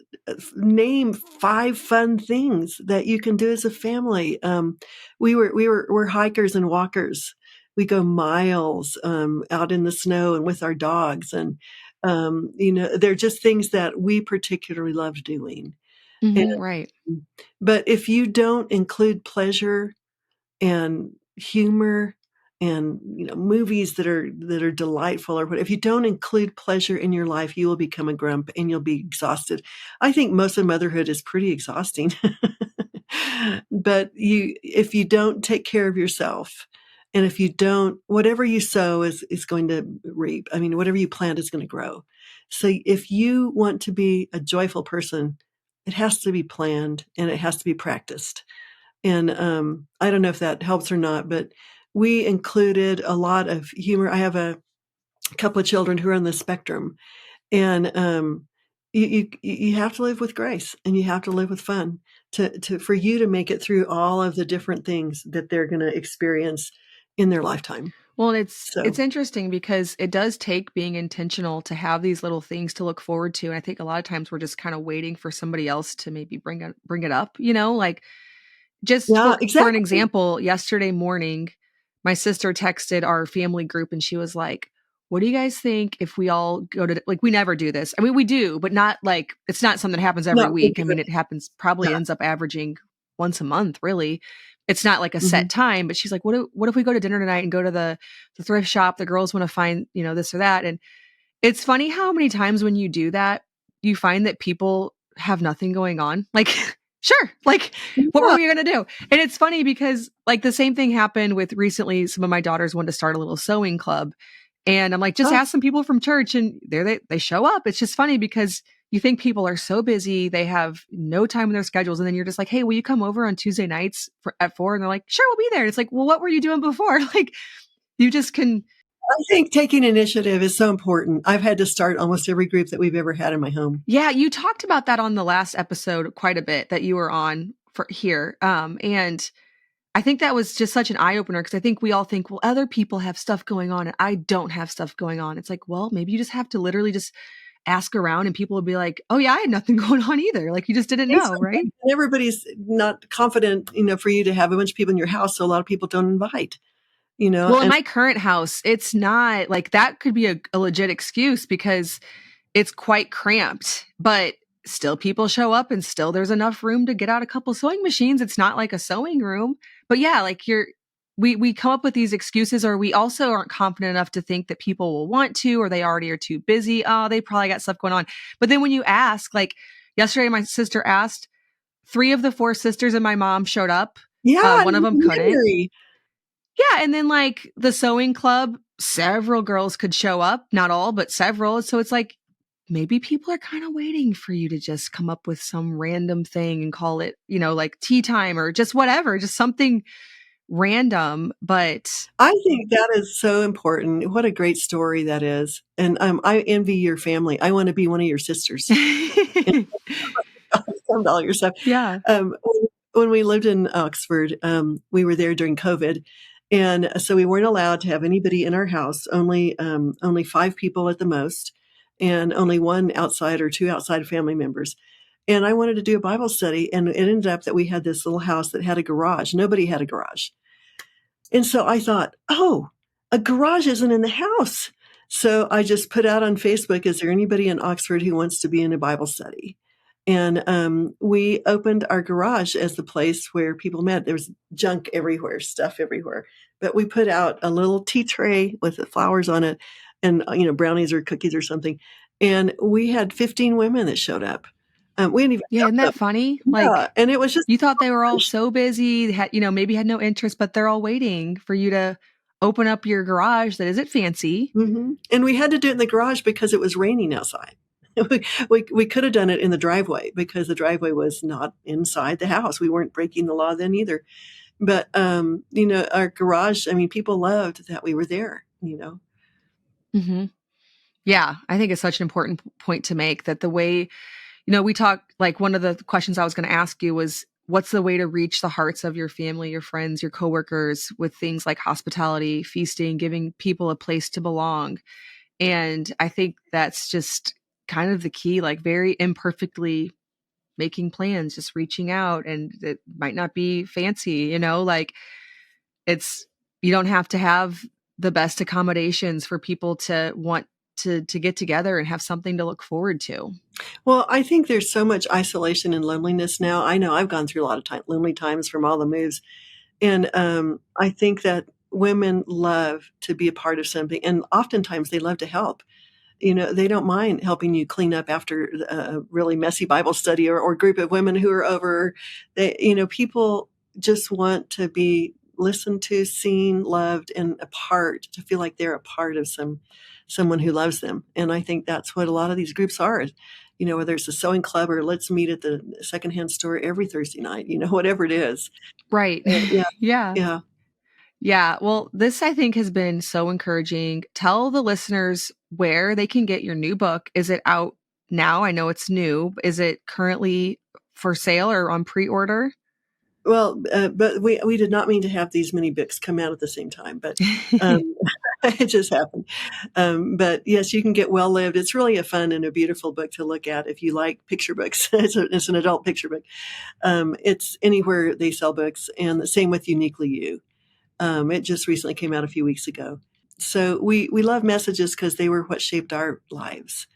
name 5 fun things that you can do as a family. We're hikers and walkers. We go miles, out in the snow and with our dogs, and, they're just things that we particularly love doing. And Mhm, right. but if you don't include pleasure and humor and, movies that are delightful, or what, if you don't include pleasure in your life, you will become a grump and you'll be exhausted. I think most of motherhood is pretty exhausting. But if you don't take care of yourself, and if you don't, whatever you sow is going to reap. I mean, whatever you plant is going to grow. So if you want to be a joyful person, it has to be planned and it has to be practiced. And, I don't know if that helps or not, but we included a lot of humor. I have a couple of children who are on the spectrum, and, you have to live with grace, and you have to live with fun for you to make it through all of the different things that they're gonna experience in their lifetime. Well, and it's So, interesting because it does take being intentional to have these little things to look forward to, and I think a lot of times we're just kinda waiting for somebody else to maybe bring it up, like, just yeah, for an exactly. example, yesterday morning, my sister texted our family group and she was like, "What do you guys think if we all go to," like, we never do this. I mean, we do, but not like it's not something that happens every Not week. I mean, regularly. it happens Yeah. probably ends up averaging once a month, really. It's not like a set Mhm. time, but she's like, "What if we go to dinner tonight and go to the thrift shop? The girls want to find, this or that." And it's funny how many times when you do that, you find that people have nothing going on. Like, sure, like, what were Yeah. we gonna do? And it's funny because, like, the same thing happened with recently, some of my daughters wanted to start a little sewing club. And I'm like, just Oh, ask some people from church, and there they show up. It's just funny because you think people are so busy, they have no time in their schedules, and then you're just like, "Hey, will you come over on Tuesday nights at 4?" And they're like, "Sure, we'll be there." And it's like, "Well, what were you doing before?" Like, you just can. I think taking initiative is so important. I've had to start almost every group that we've ever had in my home. Yeah, you talked about that on the last episode quite a bit that you were on for here. And I think that was just such an eye opener because I think we all think, well, other people have stuff going on and I don't have stuff going on. It's like, well, maybe you just have to literally just ask around and people will be like, oh, yeah, I had nothing going on either. Like you just didn't Say know, right? something. And everybody's not confident, for you to have a bunch of people in your house, so a lot of people don't invite, Well, in and my current house, it's not like that could be a legit excuse because it's quite cramped, but still people show up and still there's enough room to get out a couple sewing machines. It's not like a sewing room. But yeah, like we come up with these excuses or we also aren't confident enough to think that people will want to or they already are too busy. Oh, they probably got stuff going on. But then when you ask, like yesterday my sister asked, 3 of the 4 sisters and my mom showed up. yeah, One of them couldn't. Mary. Yeah, and then like the sewing club, several girls could show up, not all, but several. So it's like maybe people are kind of waiting for you to just come up with some random thing and call it, like tea time or just whatever, just something random. But I think that is so important. What a great story that is. And I envy your family. I want to be one of your sisters. And some all your stuff. yeah. When we lived in Oxford, we were there during COVID, and so we weren't allowed to have anybody in our house. Only 5 people at the most, and only one outside or two outside family members. And I wanted to do a Bible study, and it ended up that we had this little house that had a garage. Nobody had a garage. And so I thought, oh, a garage isn't in the house. So I just put out on Facebook, is there anybody in Oxford who wants to be in a Bible study? And we opened our garage as the place where people met. There was junk everywhere, stuff everywhere. But we put out a little tea tray with the flowers on it and, brownies or cookies or something. And we had 15 women that showed up. We didn't even Yeah. count Isn't that them. funny? Yeah. Like, And it was just you thought they were all so busy, had, maybe had no interest, but they're all waiting for you to open up your garage that isn't fancy. And we had to do it in the garage because it was raining outside. We could have done it in the driveway because the driveway was not inside the house. We weren't breaking the law then either. But, our garage, I mean, people loved that we were there. Mm-hmm. Yeah. I think it's such an important point to make that the way, we talk, like one of the questions I was going to ask you was, what's the way to reach the hearts of your family, your friends, your coworkers with things like hospitality, feasting, giving people a place to belong? And I think that's just kind of the key, like very imperfectly making plans, just reaching out. And it might not be fancy, like you don't have to have the best accommodations for people to want to get together and have something to look forward to. Well, I think there's so much isolation and loneliness now. I know I've gone through a lot of lonely times from all the moves. And I think that women love to be a part of something. And oftentimes they love to help. They don't mind helping you clean up after a really messy Bible study or group of women who are over. People just want to be listened to, seen, loved, and a part, to feel like they're a part of someone who loves them. And I think that's what a lot of these groups are. Whether it's a sewing club or let's meet at the secondhand store every Thursday night, whatever it is. Right. Yeah. Yeah. Yeah. Yeah. Well, this I think has been so encouraging. Tell the listeners where they can get your new book. Is it out now? I know it's new. Is it currently for sale or on pre-order? Well, but we did not mean to have these many books come out at the same time, but it just happened. But yes, you can get Well Lived. It's really a fun and a beautiful book to look at if you like picture books. It's an adult picture book. It's anywhere they sell books, and the same with Uniquely You. It just recently came out a few weeks ago. So we love messages because they were what shaped our lives,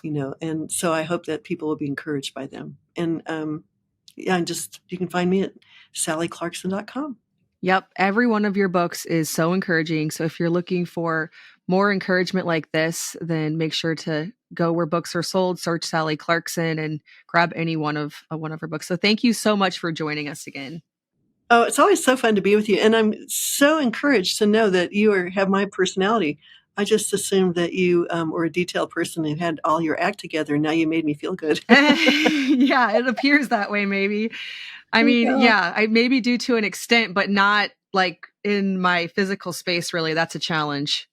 and so I hope that people will be encouraged by them. And yeah, and you can find me at sallyclarkson.com. Yep. Every one of your books is so encouraging. So if you're looking for more encouragement like this, then make sure to go where books are sold, search Sally Clarkson, and grab any one of her books. So thank you so much for joining us again. Oh, it's always so fun to be with you. And I'm so encouraged to know that you have my personality. I just assumed that you were a detailed person who had all your act together. Now you made me feel good. Yeah, it appears that way, maybe. I mean, yeah, I maybe do to an extent, but not like in my physical space, really. That's a challenge.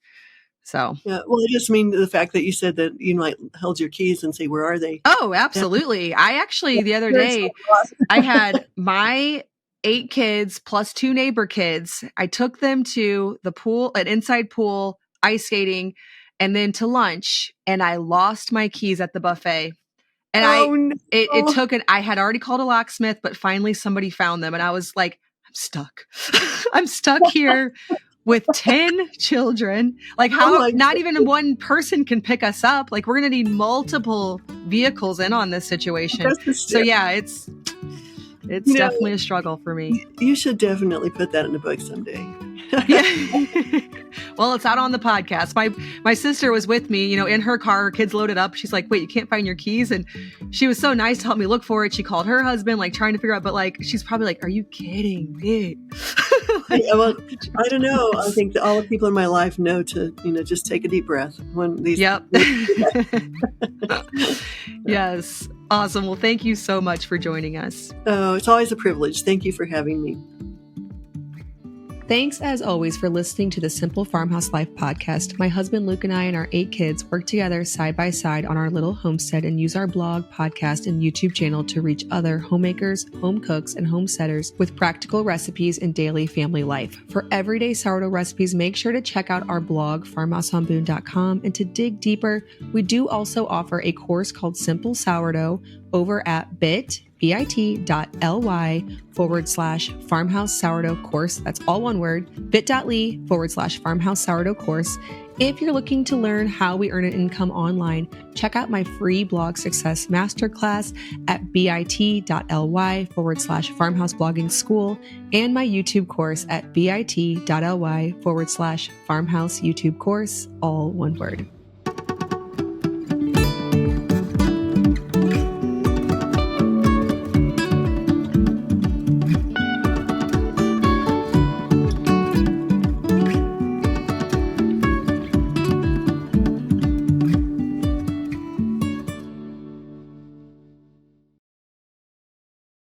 So, yeah, well, I just mean the fact that you said that you might hold your keys and say, where are they? oh, absolutely. I actually, the other day, I had my 8 kids plus 2 neighbor kids. I took them to the pool, an inside pool, ice skating, and then to lunch. And I lost my keys at the buffet. And no. it took I had already called a locksmith, but finally somebody found them. And I was like, I'm stuck. I'm stuck here with 10 children. Like how not even one person can pick us up. Like we're going to need multiple vehicles in on this situation. So yeah, it's definitely a struggle for me. You should definitely put that in a book someday. Yeah. Well, it's out on the podcast. My sister was with me, in her car, her kids loaded up. She's like, wait, you can't find your keys? And she was so nice to help me look for it. She called her husband, like trying to figure out, but like, she's probably like, are you kidding me? Yeah, well, I don't know. I think that all the people in my life know to, just take a deep breath when these. Yep. Yes. Awesome. Well, thank you so much for joining us. Oh, it's always a privilege. Thank you for having me. Thanks, as always, for listening to the Simple Farmhouse Life podcast. My husband Luke and I and our 8 kids work together side by side on our little homestead and use our blog, podcast, and YouTube channel to reach other homemakers, home cooks, and homesteaders with practical recipes and daily family life. For everyday sourdough recipes, make sure to check out our blog, farmhouseonboone.com. And to dig deeper, we do also offer a course called Simple Sourdough over at bit.ly/farmhouse sourdough course. That's all one word, bit.ly/farmhouse sourdough course. If you're looking to learn how we earn an income online, check out my free blog success masterclass at bit.ly/farmhouse blogging school and my YouTube course at bit.ly/farmhouse YouTube course, all one word.